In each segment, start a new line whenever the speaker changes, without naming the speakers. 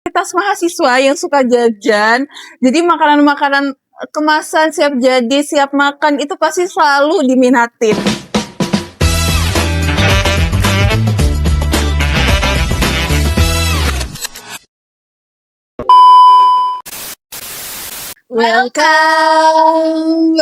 Mayoritas mahasiswa yang suka jajan, jadi makanan-makanan kemasan siap jadi, siap makan itu pasti selalu diminatin. Welcome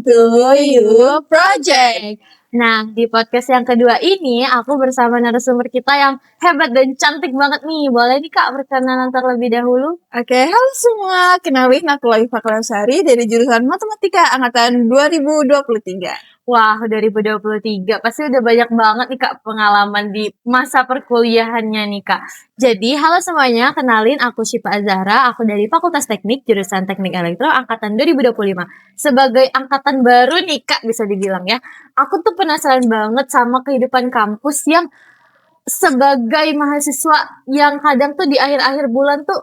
to You Project.
Nah, di podcast yang kedua ini aku bersama narasumber kita yang hebat dan cantik banget nih. Boleh nih Kak perkenalan terlebih dahulu?
Oke, halo semua. Kenalin aku Laifah Kalasari dari jurusan Matematika angkatan 2023.
Wah, 2023 pasti udah banyak banget nih Kak pengalaman di masa perkuliahannya nih Kak. Jadi, halo semuanya, kenalin aku Syifa Azahra, aku dari Fakultas Teknik, jurusan Teknik Elektro angkatan 2025. Sebagai angkatan baru nih Kak bisa dibilang ya. Aku tuh penasaran banget sama kehidupan kampus yang sebagai mahasiswa yang kadang tuh di akhir-akhir bulan tuh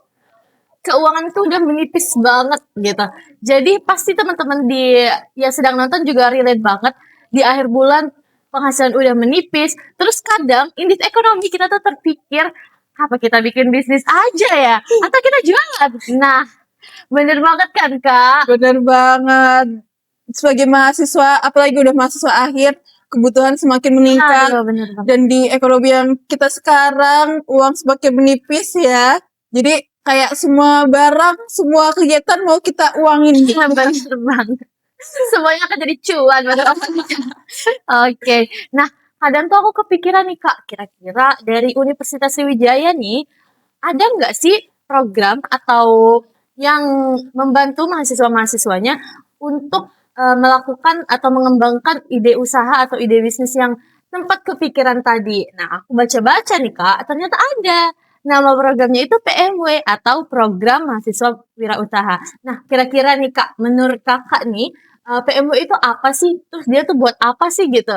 keuangan tuh udah menipis banget gitu. Jadi pasti teman-teman yang sedang nonton juga relate banget di akhir bulan penghasilan udah menipis. Terus kadang indeks ekonomi kita tuh terpikir apa kita bikin bisnis aja ya atau kita jualan. Nah, bener banget kan Kak?
Bener banget. Sebagai mahasiswa, apalagi udah mahasiswa akhir, kebutuhan semakin meningkat.
Aduh, bener banget.
Dan di ekonomi yang kita sekarang, uang semakin menipis ya. Jadi kayak semua barang, semua kegiatan mau kita uangin gitu.
Bener banget. Semuanya akan jadi cuan. Oke. Nah, kadang tuh aku kepikiran nih Kak, kira-kira dari Universitas Sriwijaya nih, ada nggak sih program atau yang membantu mahasiswa-mahasiswanya untuk melakukan atau mengembangkan ide usaha atau ide bisnis yang sempat kepikiran tadi. Nah, aku baca-baca nih Kak, ternyata ada. Nama programnya itu PMW atau Program Mahasiswa Wirausaha. Nah, kira-kira nih Kak, menurut Kakak nih, PMW itu apa sih? Terus dia tuh buat apa sih gitu?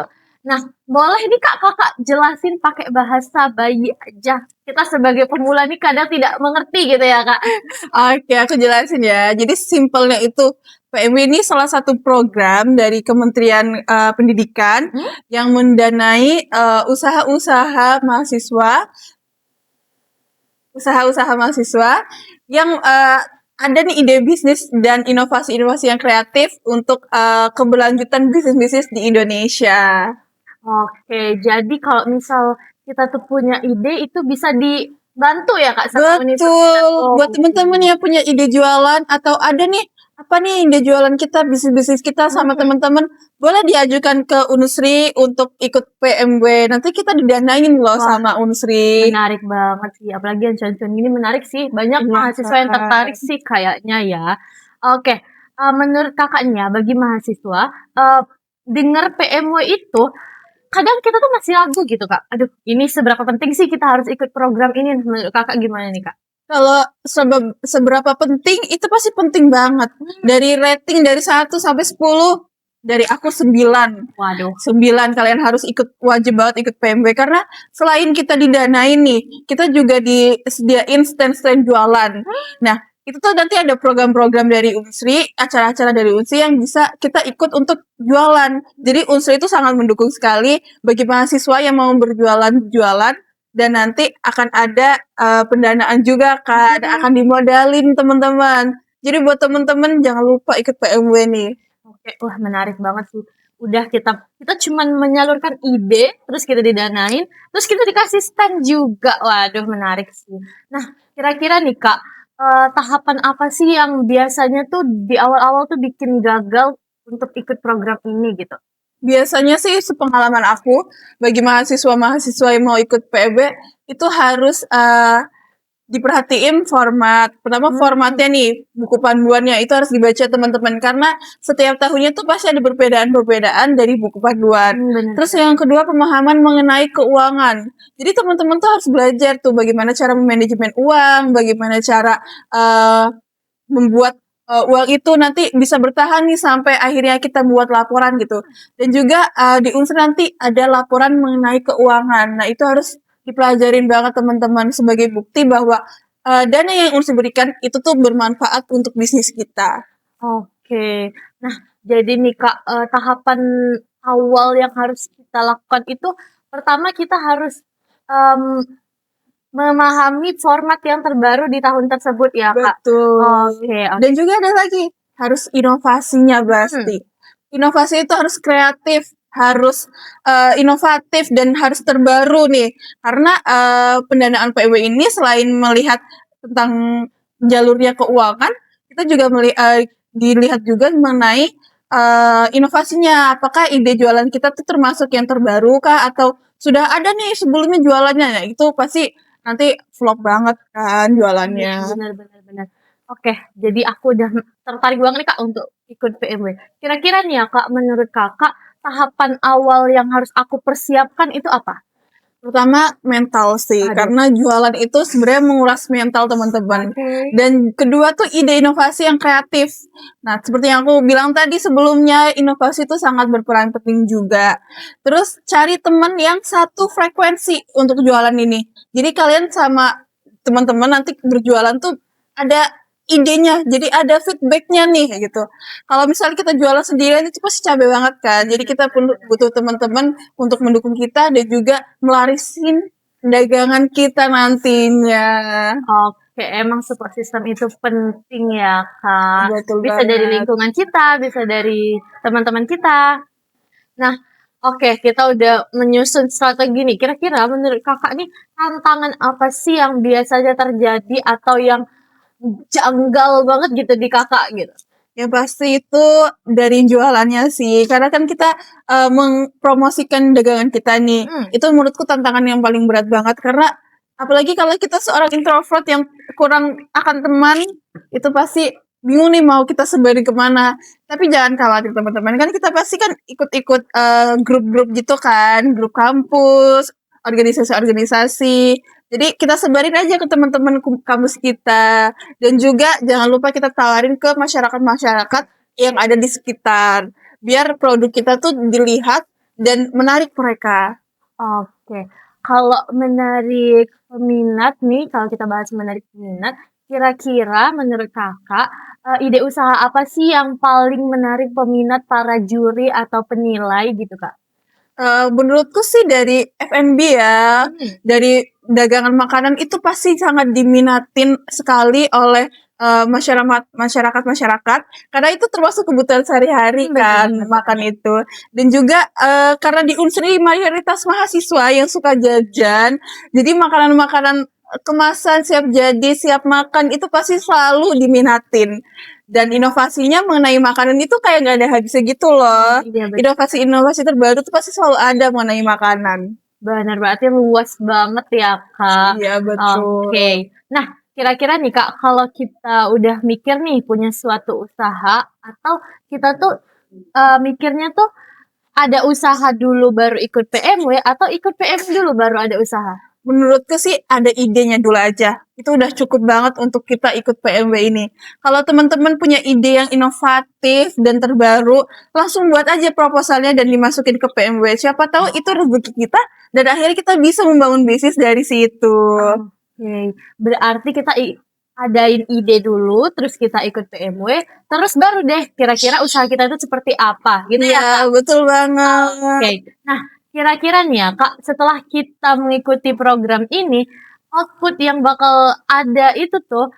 Nah, boleh nih Kak, Kakak jelasin pakai bahasa bayi aja. Kita sebagai pemula nih kadang tidak mengerti gitu ya Kak.
Oke, aku jelasin ya. Jadi simpelnya itu PMW ini salah satu program dari Kementerian Pendidikan yang mendanai usaha-usaha mahasiswa yang ada nih ide bisnis dan inovasi-inovasi yang kreatif untuk keberlanjutan bisnis-bisnis di Indonesia.
Oke, jadi kalau misal kita tuh punya ide itu bisa dibantu ya Kak sama universitas.
Betul. Buat teman-teman yang punya ide jualan atau ada nih apa nih ide jualan kita, bisnis-bisnis kita sama teman-teman, boleh diajukan ke Unsri untuk ikut PMW. Nanti kita didanain loh sama Unsri.
Menarik banget sih, apalagi yang cuan-cuan gini menarik sih. Banyak mahasiswa yang tertarik sih kayaknya ya. Oke, menurut Kakaknya bagi mahasiswa dengar PMW itu kadang kita tuh masih ragu gitu Kak. Aduh, ini seberapa penting sih kita harus ikut program ini? Menurut Kakak gimana nih Kak?
Kalau seberapa penting, itu pasti penting banget. Dari rating dari 1 sampai 10, dari aku 9.
Waduh.
9 kalian harus wajib banget ikut PMW. Karena selain kita didanain nih, kita juga disediain stand-stand jualan. Nah, itu tuh nanti ada program-program dari Unsri, acara-acara dari Unsri yang bisa kita ikut untuk jualan. Jadi Unsri itu sangat mendukung sekali bagi mahasiswa yang mau jualan, dan nanti akan ada pendanaan juga kan, akan dimodalin teman-teman. Jadi buat teman-teman jangan lupa ikut PMW nih.
Oke, wah menarik banget sih. Udah kita cuman menyalurkan ide, terus kita didanain, terus kita dikasih stand juga. Waduh, menarik sih. Nah, kira-kira nih Kak, tahapan apa sih yang biasanya tuh di awal-awal tuh bikin gagal untuk ikut program ini gitu?
Biasanya sih sepengalaman aku, bagi mahasiswa-mahasiswa yang mau ikut PMW itu harus diperhatiin format. Pertama formatnya nih, buku panduannya itu harus dibaca teman-teman karena setiap tahunnya tuh pasti ada perbedaan-perbedaan dari buku panduan. Terus yang kedua pemahaman mengenai keuangan. Jadi teman-teman tuh harus belajar tuh bagaimana cara memanajemen uang, bagaimana cara membuat uang itu nanti bisa bertahan nih sampai akhirnya kita buat laporan gitu. Dan juga di unsur nanti ada laporan mengenai keuangan. Nah, itu harus dipelajarin banget teman-teman sebagai bukti bahwa dana yang unsur berikan itu tuh bermanfaat untuk bisnis kita.
Oke. Nah, jadi nih Kak, tahapan awal yang harus kita lakukan itu pertama kita harus memahami format yang terbaru di tahun tersebut ya, Kak?
Betul.
Oke, oke.
Dan juga ada lagi, harus inovasinya pasti. Inovasi itu harus kreatif, harus inovatif dan harus terbaru nih. Karena pendanaan PW ini selain melihat tentang jalurnya keuangan, kita juga dilihat juga mengenai inovasinya. Apakah ide jualan kita tuh termasuk yang terbaru kah atau sudah ada nih sebelumnya jualannya? Nah, itu pasti nanti flop banget kan jualannya.
Benar. Oke, jadi aku udah tertarik banget nih Kak untuk ikut PMW. Kira-kira nih ya Kak, menurut Kakak tahapan awal yang harus aku persiapkan itu apa?
Pertama mental sih,
Aduh.
karena jualan itu sebenarnya menguras mental teman-teman.
Oke.
Dan kedua tuh ide inovasi yang kreatif. Nah, seperti yang aku bilang tadi sebelumnya, inovasi itu sangat berperan penting juga. Terus cari teman yang satu frekuensi untuk jualan ini. Jadi kalian sama teman-teman nanti berjualan tuh ada idenya, jadi ada feedbacknya nih kayak gitu. Kalau misalnya kita jualan sendirian itu pasti capek banget kan. Jadi kita pun butuh teman-teman untuk mendukung kita dan juga melarisin dagangan kita nantinya.
Oke, emang support system itu penting ya Kak.
Betul
Bisa dari
banget.
lingkungan kita, bisa dari teman-teman kita. Nah, oke, kita udah menyusun strategi nih. Kira-kira menurut Kakak nih tantangan apa sih yang biasanya terjadi atau yang janggal banget gitu di Kakak gitu?
Yang pasti itu dari jualannya sih, karena kan kita mempromosikan dagangan kita nih. Itu menurutku tantangan yang paling berat banget karena apalagi kalau kita seorang introvert yang kurang akan teman, itu pasti bingung nih mau kita sebarin kemana. Tapi jangan khawatir teman-teman, kan kita pasti kan ikut-ikut grup-grup gitu kan, grup kampus, organisasi-organisasi. Jadi kita sebarin aja ke teman-teman kampus kita. Dan juga jangan lupa kita tawarin ke masyarakat-masyarakat yang ada di sekitar. Biar produk kita tuh dilihat dan menarik mereka.
Oke, kalau menarik peminat nih, kalau kita bahas menarik peminat, kira-kira menurut Kakak, ide usaha apa sih yang paling menarik peminat para juri atau penilai gitu, Kak?
Menurutku sih dari F&B ya, dari dagangan makanan itu pasti sangat diminatin sekali oleh masyarakat karena itu termasuk kebutuhan sehari-hari kan makan itu. Dan juga karena diunsuri mayoritas mahasiswa yang suka jajan, jadi makanan-makanan kemasan siap jadi, siap makan itu pasti selalu diminatin. Dan inovasinya mengenai makanan itu kayak gak ada habisnya gitu loh.
Iya, betul.
Inovasi-inovasi terbaru tuh pasti selalu ada mengenai makanan.
Benar, berarti luas banget ya, Kak.
Iya, betul.
Oke. Nah, kira-kira nih, Kak, kalau kita udah mikir nih punya suatu usaha atau kita tuh mikirnya tuh ada usaha dulu baru ikut PMW atau ikut PMW dulu baru ada usaha?
Menurutku sih ada idenya dulu aja. Itu udah cukup banget untuk kita ikut PMW ini. Kalau teman-teman punya ide yang inovatif dan terbaru, langsung buat aja proposalnya dan dimasukin ke PMW. Siapa tahu itu rezeki kita dan akhirnya kita bisa membangun bisnis dari situ.
Oke, berarti kita adain ide dulu, terus kita ikut PMW, terus baru deh kira-kira usaha kita itu seperti apa gitu ya, Kak?
Iya, betul banget.
Oke. Nah, kira-kira nih ya, Kak, setelah kita mengikuti program ini, output yang bakal ada itu tuh,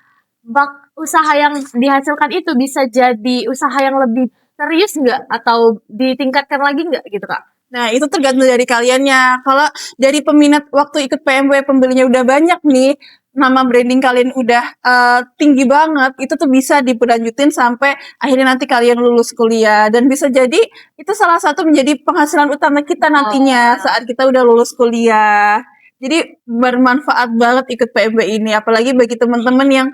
usaha yang dihasilkan itu bisa jadi usaha yang lebih serius nggak? Atau ditingkatkan lagi nggak gitu, Kak?
Nah, itu tergantung dari kaliannya. Kalau dari peminat waktu ikut PMW pembelinya udah banyak nih, nama branding kalian udah tinggi banget, itu tuh bisa diberlanjutin sampai akhirnya nanti kalian lulus kuliah. Dan bisa jadi itu salah satu menjadi penghasilan utama kita nantinya saat kita udah lulus kuliah. Jadi bermanfaat banget ikut PMW ini, apalagi bagi teman-teman yang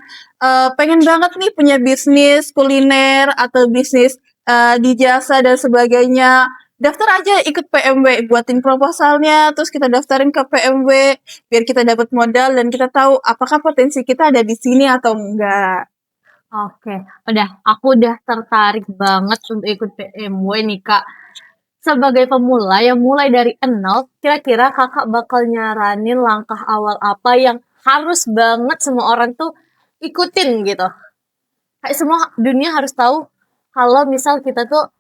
pengen banget nih punya bisnis kuliner atau bisnis di jasa dan sebagainya. Daftar aja ikut PMW, buatin proposalnya, terus kita daftarin ke PMW, biar kita dapat modal dan kita tahu apakah potensi kita ada di sini atau enggak.
Oke, aku udah tertarik banget untuk ikut PMW nih, Kak. Sebagai pemula yang mulai dari nol, kira-kira Kakak bakal nyaranin langkah awal apa yang harus banget semua orang tuh ikutin gitu? Kayak semua dunia harus tahu kalau misal kita tuh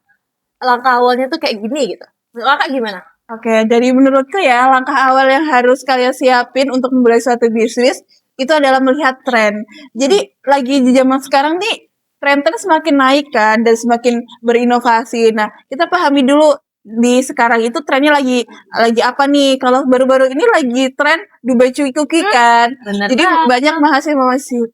langkah awalnya tuh kayak gini gitu. Menurut Kakak gimana?
Oke, dari menurutku ya, langkah awal yang harus kalian siapin untuk memulai suatu bisnis itu adalah melihat tren. Jadi lagi di zaman sekarang nih, tren semakin naik kan dan semakin berinovasi. Nah, kita pahami dulu di sekarang itu trennya lagi apa nih? Kalau baru-baru ini lagi tren Dubai Cuy Cookie kan.
Bener
Jadi
banget.
banyak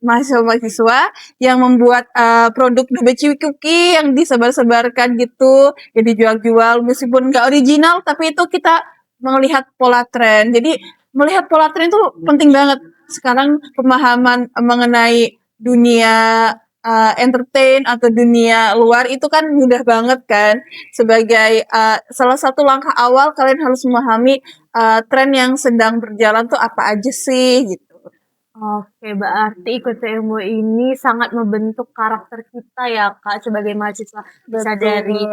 mahasiswa-mahasiswa yang membuat produk Dubai Cuy Cookie yang disebar-sebarkan gitu, yang dijual-jual meskipun nggak original, tapi itu kita melihat pola tren. Jadi melihat pola tren itu penting banget. Sekarang pemahaman mengenai dunia entertain atau dunia luar itu kan mudah banget kan. Sebagai salah satu langkah awal kalian harus memahami tren yang sedang berjalan tuh apa aja sih gitu.
Oke, berarti ikut PMW ini sangat membentuk karakter kita ya, Kak, sebagai mahasiswa. Bisa dari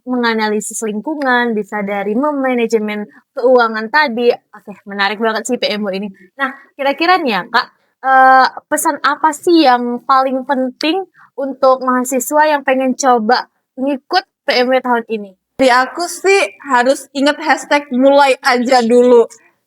menganalisis lingkungan, bisa dari memanajemen keuangan tadi. Oke, menarik banget sih PMW ini. Nah, kira-kira nih ya, Kak, pesan apa sih yang paling penting untuk mahasiswa yang pengen coba ngikut PMW tahun ini?
Dari aku sih harus ingat hashtag mulai aja dulu.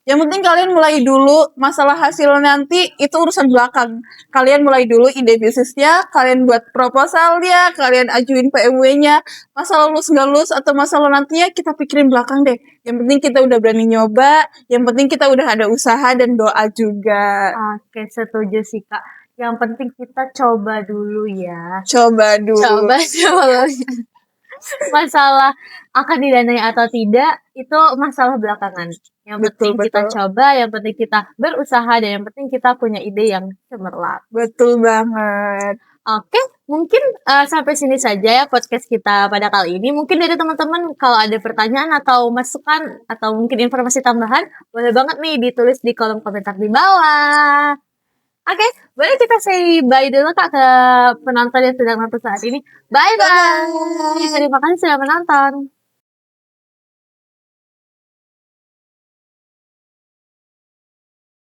Yang penting kalian mulai dulu, masalah hasil nanti itu urusan belakang. Kalian mulai dulu ide bisnisnya, kalian buat proposalnya, kalian ajuin PMW-nya. Masalah lulus nggak lulus atau masalah nantinya kita pikirin belakang deh. Yang penting kita udah berani nyoba, yang penting kita udah ada usaha dan doa juga.
Oke, setuju sih, Kak. Yang penting kita coba dulu ya.
Coba dulu.
Coba dulu. Masalah akan didanai atau tidak itu masalah belakangan. Yang penting kita coba, yang penting kita berusaha, dan yang penting kita punya ide yang cemerlang.
Betul banget.
Oke, mungkin sampai sini saja ya podcast kita pada kali ini. Mungkin dari teman-teman kalau ada pertanyaan atau masukan atau mungkin informasi tambahan, boleh banget nih ditulis di kolom komentar di bawah. Oke, boleh kita say bye dulu Kak ke penonton yang sedang nonton saat ini. Bye-bye. Terima kasih sudah menonton.